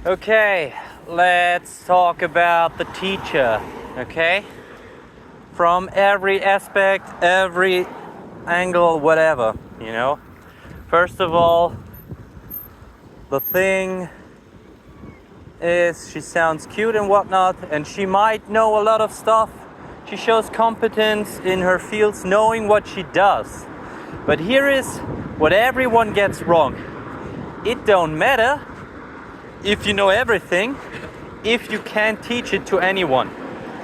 Okay, let's talk about the teacher, okay? From every aspect, every angle, whatever, you know? First of all, the thing is she sounds cute and whatnot, and she might know a lot of stuff. She shows competence in her fields, knowing what she does. But here is what everyone gets wrong. It don't matter if you know everything, if you can't teach it to anyone.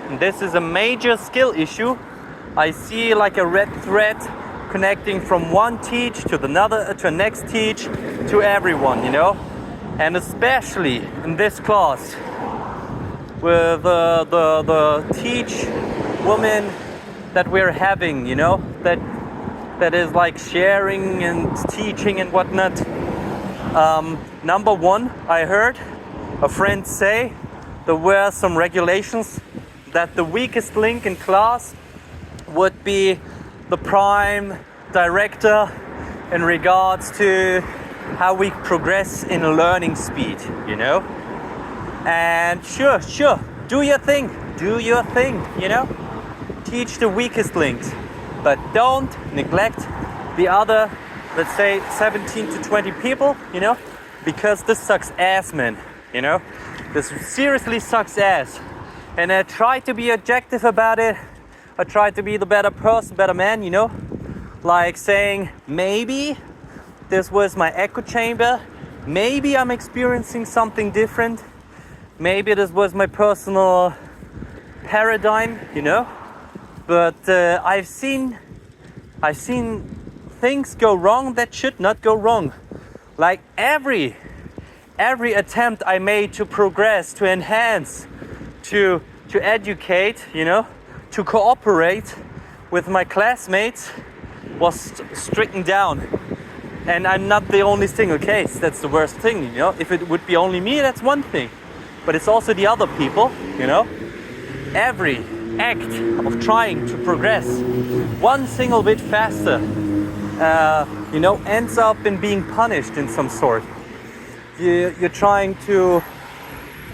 And this is a major skill issue. I see like a red thread connecting from one teach to the next teach to everyone, you know. And especially in this class with the teach woman that we're having, you know, that is like sharing and teaching and whatnot. Number one, I heard a friend say there were some regulations that the weakest link in class would be the prime director in regards to how we progress in learning speed, you know? And sure, do your thing, you know? Teach the weakest links, but don't neglect the other, let's say 17 to 20 people, you know? Because this sucks ass, man, you know? This seriously sucks ass. And I try to be objective about it. I try to be the better person, better man, you know? Like saying, maybe this was my echo chamber. Maybe I'm experiencing something different. Maybe this was my personal paradigm, you know? But I've seen things go wrong that should not go wrong. Like every attempt I made to progress, to enhance, to educate, you know, to cooperate with my classmates was stricken down. And I'm not the only single case. That's the worst thing, you know. If it would be only me, that's one thing. But it's also the other people, you know. Every act of trying to progress one single bit faster, you know, ends up in being punished in some sort. You're trying to,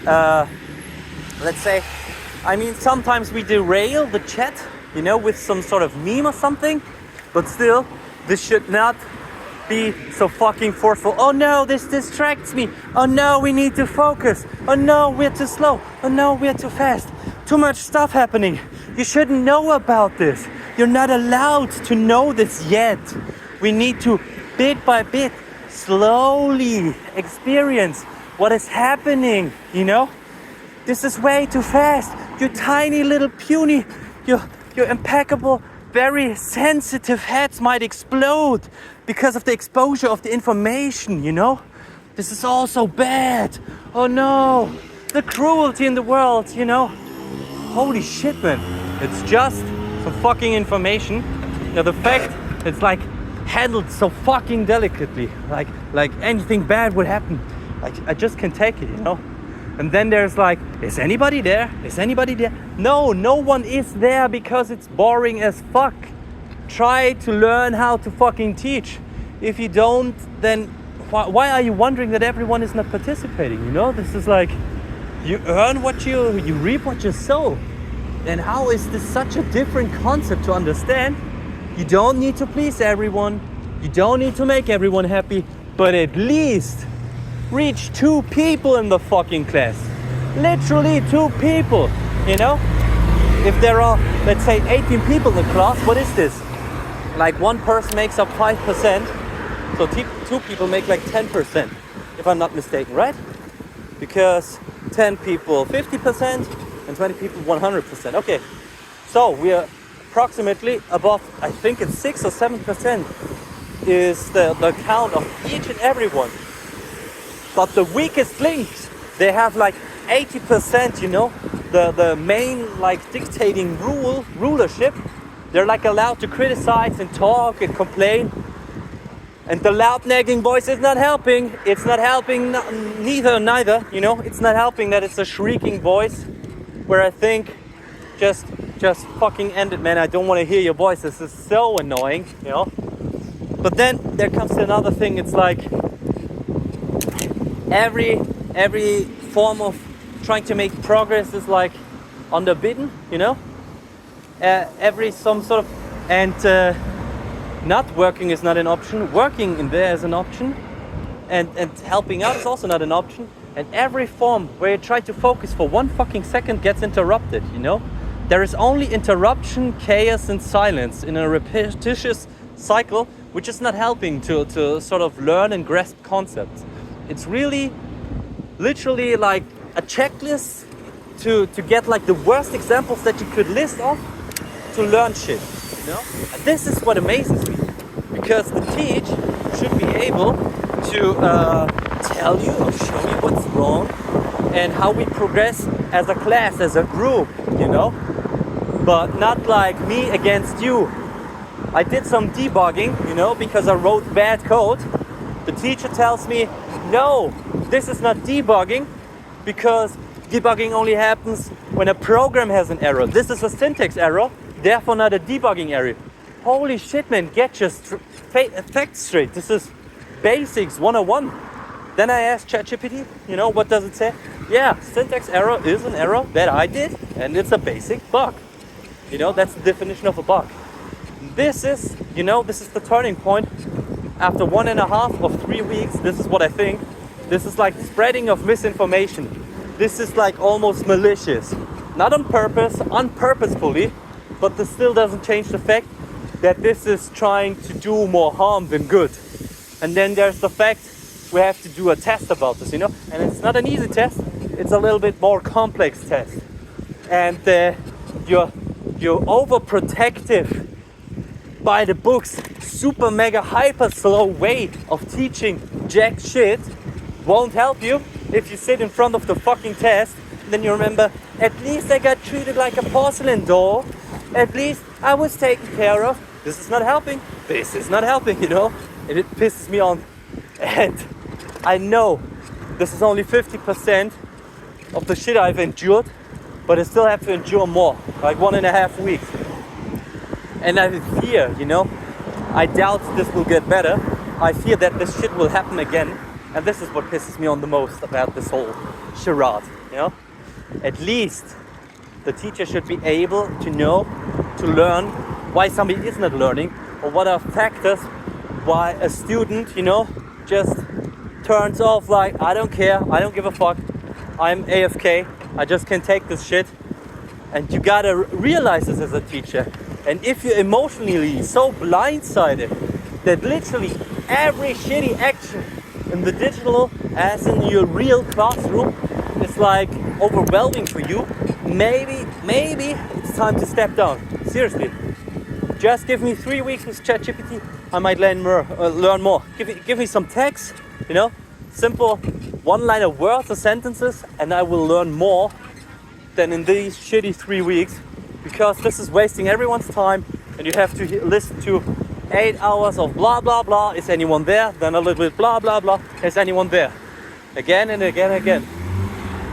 let's say, I mean, sometimes we derail the chat, you know, with some sort of meme or something, but still, this should not be so fucking forceful. Oh no, this distracts me. Oh no, we need to focus. Oh no, we're too slow. Oh no, we're too fast. Too much stuff happening. You shouldn't know about this. You're not allowed to know this yet. We need to, bit by bit, slowly experience what is happening, you know? This is way too fast. Your tiny little puny, your impeccable, very sensitive heads might explode because of the exposure of the information, you know? This is all so bad. Oh no, the cruelty in the world, you know? Holy shit, man. It's just some fucking information. Now the fact it's like handled so fucking delicately, like anything bad would happen. Like I just can't take it, you know? And then there's like, is anybody there? Is anybody there? No one is there because it's boring as fuck. Try to learn how to fucking teach. If you don't, then why are you wondering that everyone is not participating? You know, this is like, you earn what you reap what you sow. And how is this such a different concept to understand? You don't need to please everyone. You don't need to make everyone happy, but at least reach 2 people in the fucking class. Literally 2 people, you know? If there are, let's say, 18 people in the class, what is this? Like one person makes up 5%, so 2 people make like 10%, if I'm not mistaken, right? Because 10 people 50% and 20 people 100%. Okay, so we are approximately above, I think it's 6 or 7% is the count of each and every one. But the weakest links, they have like 80%, you know, the main like dictating rulership. They're like allowed to criticize and talk and complain. And the loud nagging voice is not helping. It's not helping neither, you know. It's not helping that it's a shrieking voice where I think just fucking end it, man. I don't want to hear your voice. This is so annoying, you know. But then there comes another thing. It's like every every form of trying to make progress is like underbidden, you know. Every some sort of and not working is not an option. Working in there is an option, and helping out is also not an option. And every form where you try to focus for 1 fucking second gets interrupted, you know. There is only interruption, chaos, and silence in a repetitious cycle, which is not helping to sort of learn and grasp concepts. It's really, literally like a checklist to get like the worst examples that you could list off to learn shit, you know? And this is what amazes me, because the teach should be able to tell you or show you what's wrong and how we progress as a class, as a group, you know? But not like me against you. I did some debugging, you know, because I wrote bad code. The teacher tells me, no, this is not debugging, because debugging only happens when a program has an error. This is a syntax error, therefore not a debugging error. Holy shit, man, get your facts straight. This is basics 101. Then I asked ChatGPT, you know, what does it say? Yeah, syntax error is an error that I did, and it's a basic bug. You know, that's the definition of a bug. This is, you know, this is the turning point. After 1.5 or 3 weeks, this is what I think. This is like spreading of misinformation. This is like almost malicious. Not on purpose, unpurposefully, but this still doesn't change the fact that this is trying to do more harm than good. And then there's the fact we have to do a test about this, you know? And it's not an easy test, it's a little bit more complex test. And you're overprotective by the books, super mega hyper slow way of teaching jack shit won't help you if you sit in front of the fucking test. Then you remember, at least I got treated like a porcelain doll. At least I was taken care of. This is not helping. This is not helping, you know? And it pisses me on. And I know this is only 50% of the shit I've endured, but I still have to endure more, like 1.5 weeks. And I fear, you know, I doubt this will get better. I fear that this shit will happen again. And this is what pisses me on the most about this whole charade, you know? At least the teacher should be able to know, to learn why somebody is not learning, or what are factors why a student, you know, just turns off like, I don't care, I don't give a fuck, I'm AFK, I just can't take this shit. And you gotta realize this as a teacher. And if you're emotionally so blindsided that literally every shitty action in the digital as in your real classroom is like overwhelming for you, maybe it's time to step down. Seriously. Just give me 3 weeks with ChatGPT, I might learn more. Give me some text, you know, simple one-liner words or sentences, and I will learn more than in these shitty 3 weeks, because this is wasting everyone's time, and you have to listen to 8 hours of blah blah blah. Is anyone there? Then a little bit blah blah blah. Is anyone there? Again and again and again.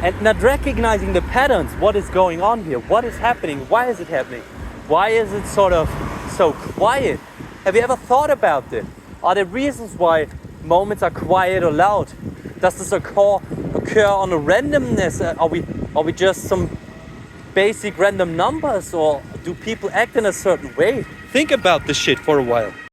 And not recognizing the patterns. What is going on here? What is happening? Why is it happening? Why is it sort of so quiet? Have you ever thought about it? Are there reasons why moments are quiet or loud? Does this occur on a randomness? Are we just some basic random numbers, or do people act in a certain way? Think about this shit for a while.